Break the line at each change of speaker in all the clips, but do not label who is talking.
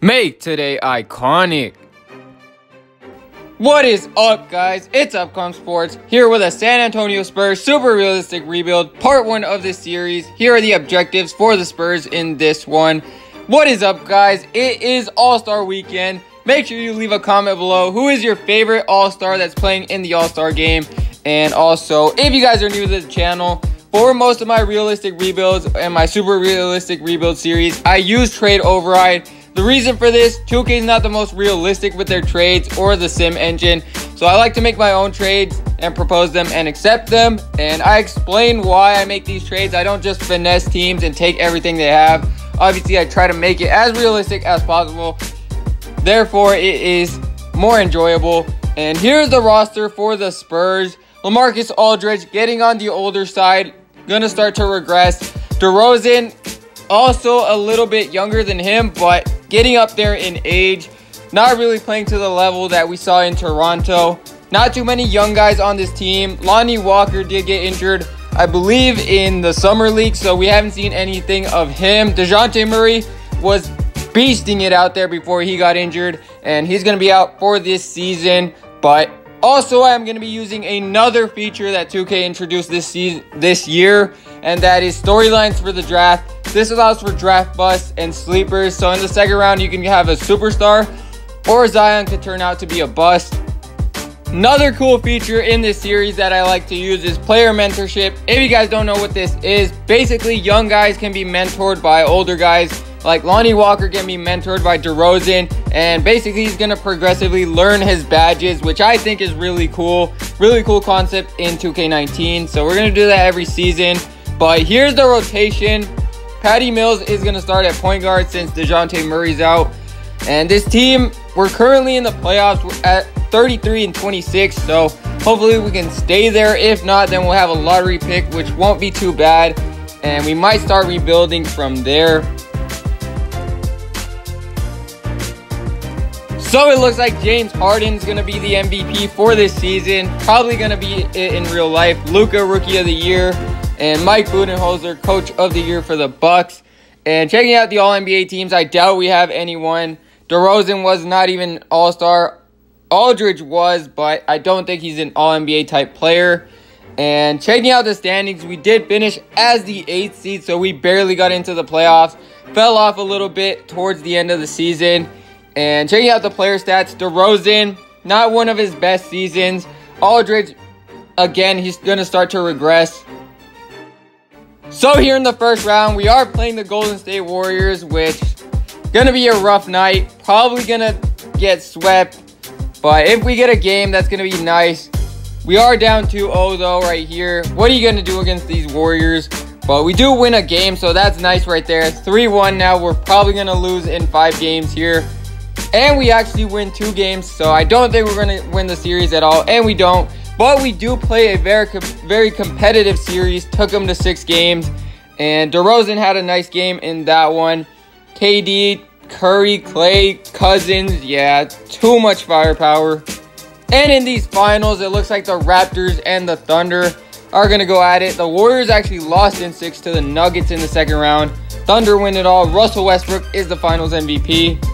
Make today iconic. What is up, guys? It's Upcom Sports here with a San Antonio Spurs super realistic rebuild, part 1 of this series. Here are the objectives for the Spurs in this one. What is up, guys? It is All-Star Weekend. Make sure you leave a comment below. Who is your favorite All-Star that's playing in the All-Star game? And also, if you guys are new to the channel, for most of my realistic rebuilds and my super realistic rebuild series, I use Trade Override. The reason for this, 2K is not the most realistic with their trades or the sim engine, so I like to make my own trades and propose them and accept them, and I explain why I make these trades. I don't just finesse teams and take everything they have. Obviously, I try to make it as realistic as possible, therefore it is more enjoyable. And here's the roster for the Spurs. LaMarcus Aldridge getting on the older side, gonna start to regress. DeRozan also a little bit younger than him, but getting up there in age, not really playing to the level that we saw in Toronto. Not too many young guys on this team. Lonnie Walker did get injured, I believe, in the summer league, so we haven't seen anything of him. DeJounte Murray was beasting it out there before he got injured, and he's going to be out for this season. But also, I'm going to be using another feature that 2K introduced this year, and that is storylines for the draft. This allows for draft busts and sleepers. So in the second round, you can have a superstar, or Zion could turn out to be a bust. Another cool feature in this series that I like to use is player mentorship. If you guys don't know what this is, basically young guys can be mentored by older guys. Like Lonnie Walker can be mentored by DeRozan, and basically he's going to progressively learn his badges, which I think is really cool. Really cool concept in 2K19. So we're going to do that every season. But here's the rotation. Patty Mills is going to start at point guard since DeJounte Murray's out. And this team, we're currently in the playoffs. We're at 33-26, so hopefully we can stay there. If not, then we'll have a lottery pick, which won't be too bad. And we might start rebuilding from there. So it looks like James Harden's going to be the MVP for this season. Probably going to be it in real life. Luka, Rookie of the Year. And Mike Budenholzer, Coach of the Year for the Bucks. And checking out the All-NBA teams, I doubt we have anyone. DeRozan was not even All-Star. Aldridge was, but I don't think he's an All-NBA type player. And checking out the standings, we did finish as the 8th seed, so we barely got into the playoffs. Fell off a little bit towards the end of the season. And checking out the player stats, DeRozan, not one of his best seasons. Aldridge, again, he's going to start to regress. So here in the first round, we are playing the Golden State Warriors, which is going to be a rough night. Probably going to get swept. But if we get a game, that's going to be nice. We are down 2-0 though right here. What are you going to do against these Warriors? But we do win a game, so that's nice right there. 3-1 now. We're probably going to lose in 5 games here. And we actually win 2 games, so I don't think we're going to win the series at all. And we don't. But we do play a very competitive series. Took them to 6 games. And DeRozan had a nice game in that one. KD, Curry, Clay, Cousins. Yeah, too much firepower. And in these finals, it looks like the Raptors and the Thunder are going to go at it. The Warriors actually lost in 6 to the Nuggets in the second round. Thunder win it all. Russell Westbrook is the finals MVP.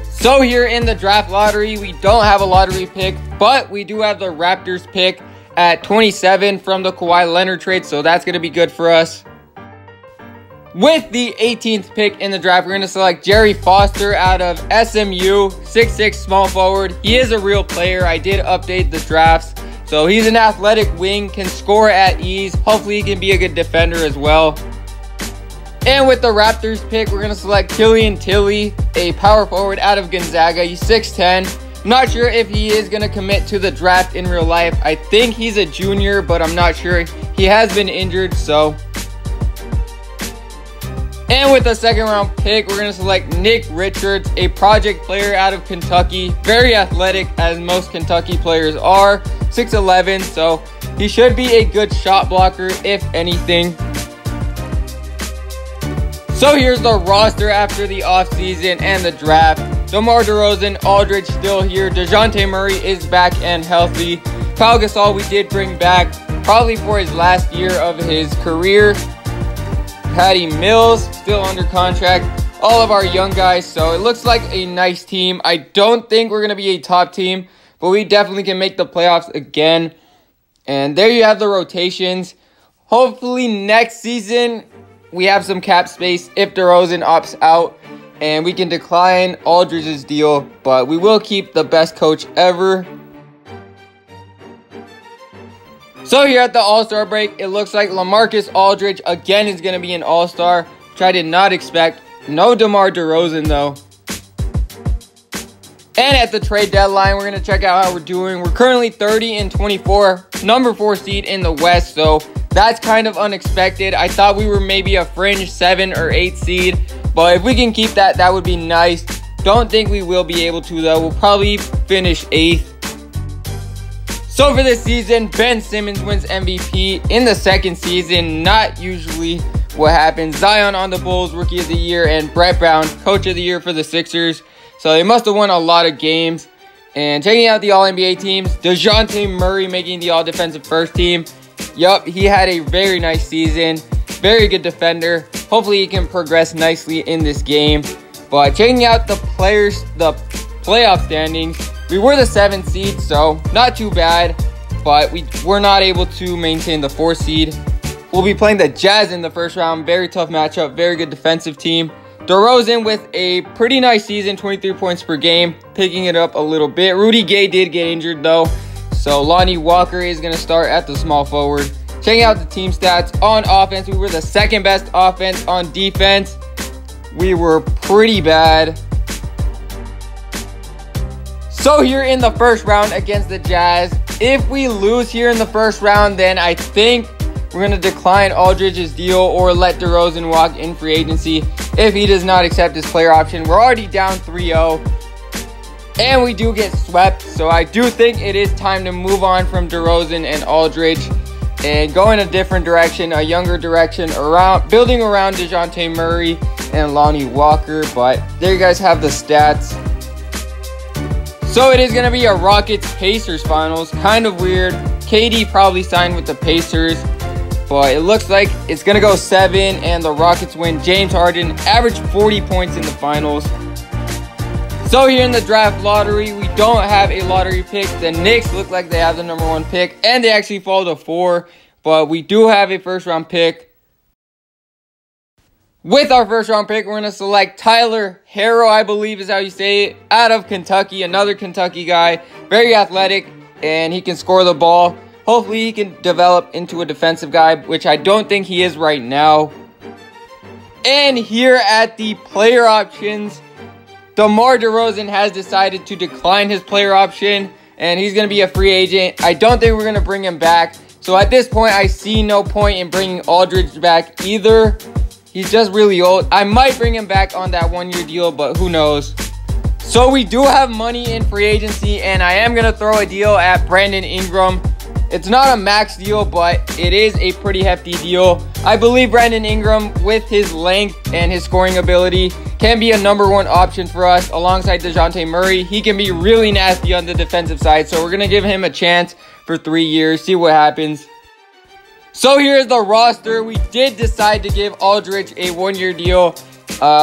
So here in the draft lottery, we don't have a lottery pick, but we do have the Raptors pick at 27 from the Kawhi Leonard trade, so that's going to be good for us. With the 18th pick in the draft, we're going to select Jerry Foster out of SMU, 6'6", small forward. He is a real player. I did update the drafts, so he's an athletic wing, can score at ease. Hopefully he can be a good defender as well. And with the Raptors pick, we're going to select Killian Tilly, a power forward out of Gonzaga. He's 6'10". I'm not sure if he is going to commit to the draft in real life. I think he's a junior, but I'm not sure. He has been injured, so. And with the second round pick, we're going to select Nick Richards, a project player out of Kentucky. Very athletic, as most Kentucky players are. 6'11", so he should be a good shot blocker, if anything. So here's the roster after the offseason and the draft. DeMar DeRozan, Aldridge still here. DeJounte Murray is back and healthy. Pau Gasol we did bring back, probably for his last year of his career. Patty Mills still under contract. all of our young guys. So it looks like a nice team. I don't think we're going to be a top team, but we definitely can make the playoffs again. And there you have the rotations. Hopefully next season we have some cap space if DeRozan opts out and we can decline Aldridge's deal, but we will keep the best coach ever. So here at the All-Star break, it looks like LaMarcus Aldridge again is going to be an All-Star, which I did not expect. No DeMar DeRozan though. And at the trade deadline, we're going to check out how we're doing. We're currently 30-24, number 4 seed in the West, so that's kind of unexpected. I thought we were maybe a fringe 7 or 8 seed, but if we can keep that, that would be nice. Don't think we will be able to though. We'll probably finish 8th. So for this season, Ben Simmons wins MVP in the second season. Not usually what happens. Zion on the Bulls, Rookie of the Year, and Brett Brown, Coach of the Year for the Sixers. So they must have won a lot of games. And checking out the All-NBA teams, DeJounte Murray making the All-Defensive First Team. Yup, he had a very nice season. Very good defender. Hopefully he can progress nicely in this game. But checking out the playoff standings, we were the 7th seed, so not too bad. But we were not able to maintain the 4th seed. We'll be playing the Jazz in the first round. Very tough matchup. Very good defensive team. DeRozan with a pretty nice season, 23 points per game, picking it up a little bit. Rudy Gay did get injured though, so Lonnie Walker is going to start at the small forward. Checking out the team stats. On offense, we were the 2nd best offense. On defense, we were pretty bad. So here in the first round against the Jazz, if we lose here in the first round, then I think we're going to decline Aldridge's deal or let DeRozan walk in free agency if he does not accept his player option. We're already down 3-0 and we do get swept. So I do think it is time to move on from DeRozan and Aldridge and go in a different direction, a younger direction, building around DeJounte Murray and Lonnie Walker. But there you guys have the stats. So it is going to be a Rockets-Pacers finals. Kind of weird. KD probably signed with the Pacers. But it looks like it's going to go 7 and the Rockets win. James Harden averaged 40 points in the finals. So here in the draft lottery, we don't have a lottery pick. The Knicks look like they have the number 1 pick and they actually fall to 4. But we do have a first round pick. With our first round pick, we're going to select Tyler Herro, I believe is how you say it, out of Kentucky. Another Kentucky guy, very athletic, and he can score the ball. Hopefully he can develop into a defensive guy, which I don't think he is right now. And here at the player options, DeMar DeRozan has decided to decline his player option, and he's going to be a free agent. I don't think we're going to bring him back. So at this point, I see no point in bringing Aldridge back either. He's just really old. I might bring him back on that 1-year deal, but who knows. So we do have money in free agency, and I am going to throw a deal at Brandon Ingram. It's not a max deal, but it is a pretty hefty deal. I believe Brandon Ingram, with his length and his scoring ability, can be a number 1 option for us alongside DeJounte Murray. He can be really nasty on the defensive side, so we're going to give him a chance for 3 years, see what happens. So here's the roster. We did decide to give Aldridge a 1-year deal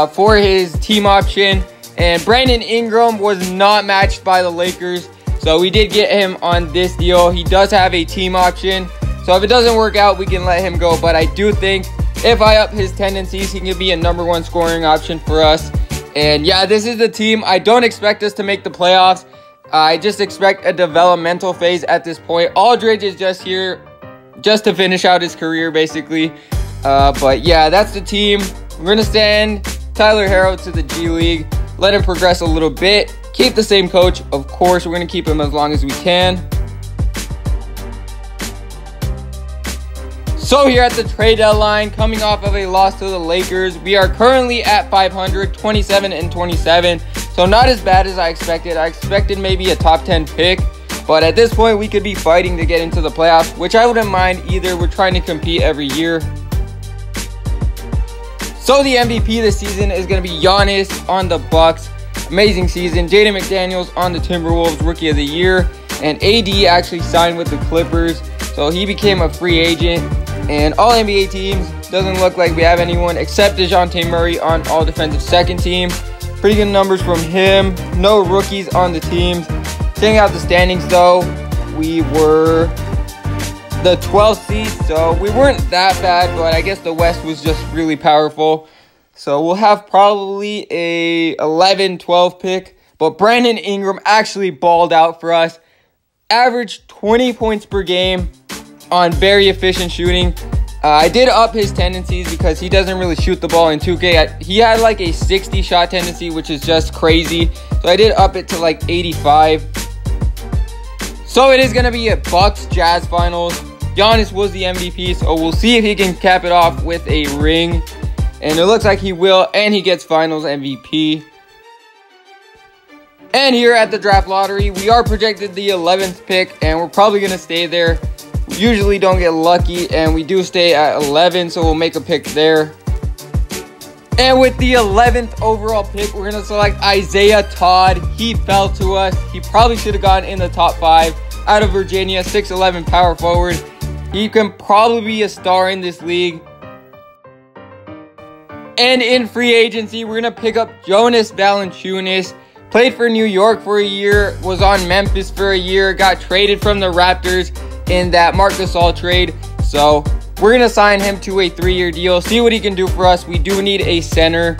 for his team option, and Brandon Ingram was not matched by the Lakers. So we did get him on this deal. He does have a team option. So if it doesn't work out, we can let him go. But I do think if I up his tendencies, he can be a number 1 scoring option for us. And yeah, this is the team. I don't expect us to make the playoffs. I just expect a developmental phase at this point. Aldridge is just here just to finish out his career, basically. But yeah, that's the team. We're going to send Tyler Herro to the G League. Let him progress a little bit. Keep the same coach, of course. We're going to keep him as long as we can. So here at the trade deadline, coming off of a loss to the Lakers, we are currently at 500, 27-27. So not as bad as I expected. I expected maybe a top 10 pick. But at this point, we could be fighting to get into the playoffs, which I wouldn't mind either. We're trying to compete every year. So the MVP this season is going to be Giannis on the Bucks. Amazing season. Jaden McDaniels on the Timberwolves, Rookie of the Year. And AD actually signed with the Clippers, so he became a free agent. And all NBA teams, doesn't look like we have anyone except DeJounte Murray on all defensive second team. Pretty good numbers from him. No rookies on the teams. Checking out the standings though, we were the 12th seed, so we weren't that bad, but I guess the West was just really powerful. So we'll have probably a 11-12 pick, but Brandon Ingram actually balled out for us. Averaged 20 points per game on very efficient shooting. I did up his tendencies because he doesn't really shoot the ball in 2K. He had like a 60 shot tendency, which is just crazy. So I did up it to like 85. So it is going to be a Bucks Jazz finals. Giannis was the MVP, so we'll see if he can cap it off with a ring. And it looks like he will, and he gets finals MVP. And here at the draft lottery, we are projected the 11th pick, and we're probably going to stay there. Usually don't get lucky, and we do stay at 11, so we'll make a pick there. And with the 11th overall pick, we're going to select Isaiah Todd. He fell to us. He probably should have gotten in the top 5 out of Virginia, 6'11 power forward. He can probably be a star in this league. And in free agency, we're going to pick up Jonas Valanciunas. Played for New York for a year, was on Memphis for a year, got traded from the Raptors in that Marc Gasol trade. So we're going to sign him to a 3-year deal, see what he can do for us. We do need a center.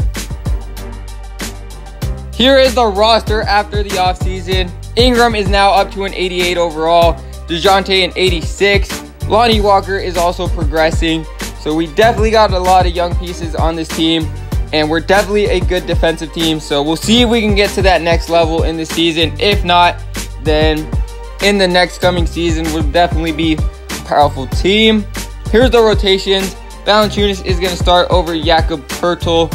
Here is the roster after the offseason. Ingram is now up to an 88 overall. DeJounte an 86. Lonnie Walker is also progressing. So we definitely got a lot of young pieces on this team. And we're definitely a good defensive team. So we'll see if we can get to that next level in the season. If not, then in the next coming season, we'll definitely be a powerful team. Here's the rotations. Valanciunas is going to start over Jakob Poeltl.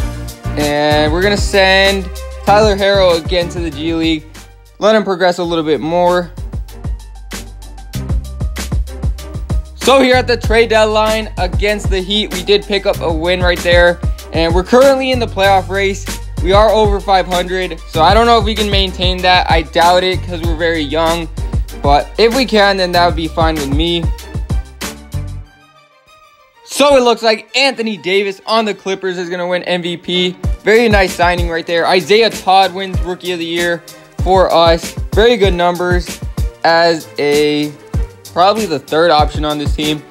And we're going to send Tyler Herro again to the G League. Let him progress a little bit more. So here at the trade deadline against the Heat, we did pick up a win right there. And we're currently in the playoff race. We are over 500. So I don't know if we can maintain that. I doubt it because we're very young. But if we can, then that would be fine with me. So it looks like Anthony Davis on the Clippers is going to win MVP. Very nice signing right there. Isaiah Todd wins Rookie of the Year for us. Very good numbers as probably the 3rd option on this team.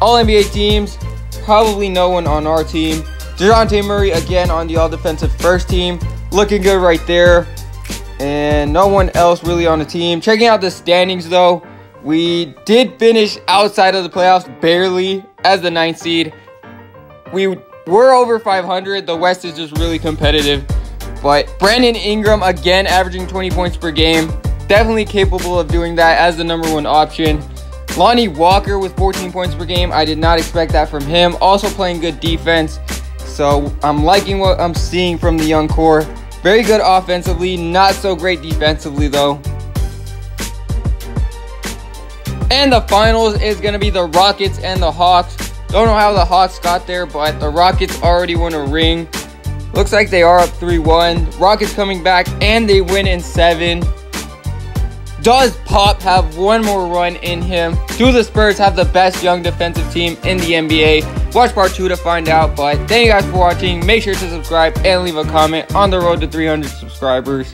All NBA teams, probably no one on our team. DeJounte Murray again on the all-defensive first team. Looking good right there. And no one else really on the team. Checking out the standings though. We did finish outside of the playoffs barely as the 9th seed. We were over 500. The West is just really competitive. But Brandon Ingram again averaging 20 points per game. Definitely capable of doing that as the #1 option. Lonnie Walker with 14 points per game. I did not expect that from him. Also playing good defense. So I'm liking what I'm seeing from the young core. Very good offensively, not so great defensively though. And the finals is going to be the Rockets and the Hawks. Don't know how the Hawks got there, but the Rockets already won a ring. Looks like they are up 3-1. Rockets coming back and they win in 7. Does Pop have one more run in him? Do the Spurs have the best young defensive team in the NBA? Watch part 2 to find out. But thank you guys for watching. Make sure to subscribe and leave a comment on the road to 300 subscribers.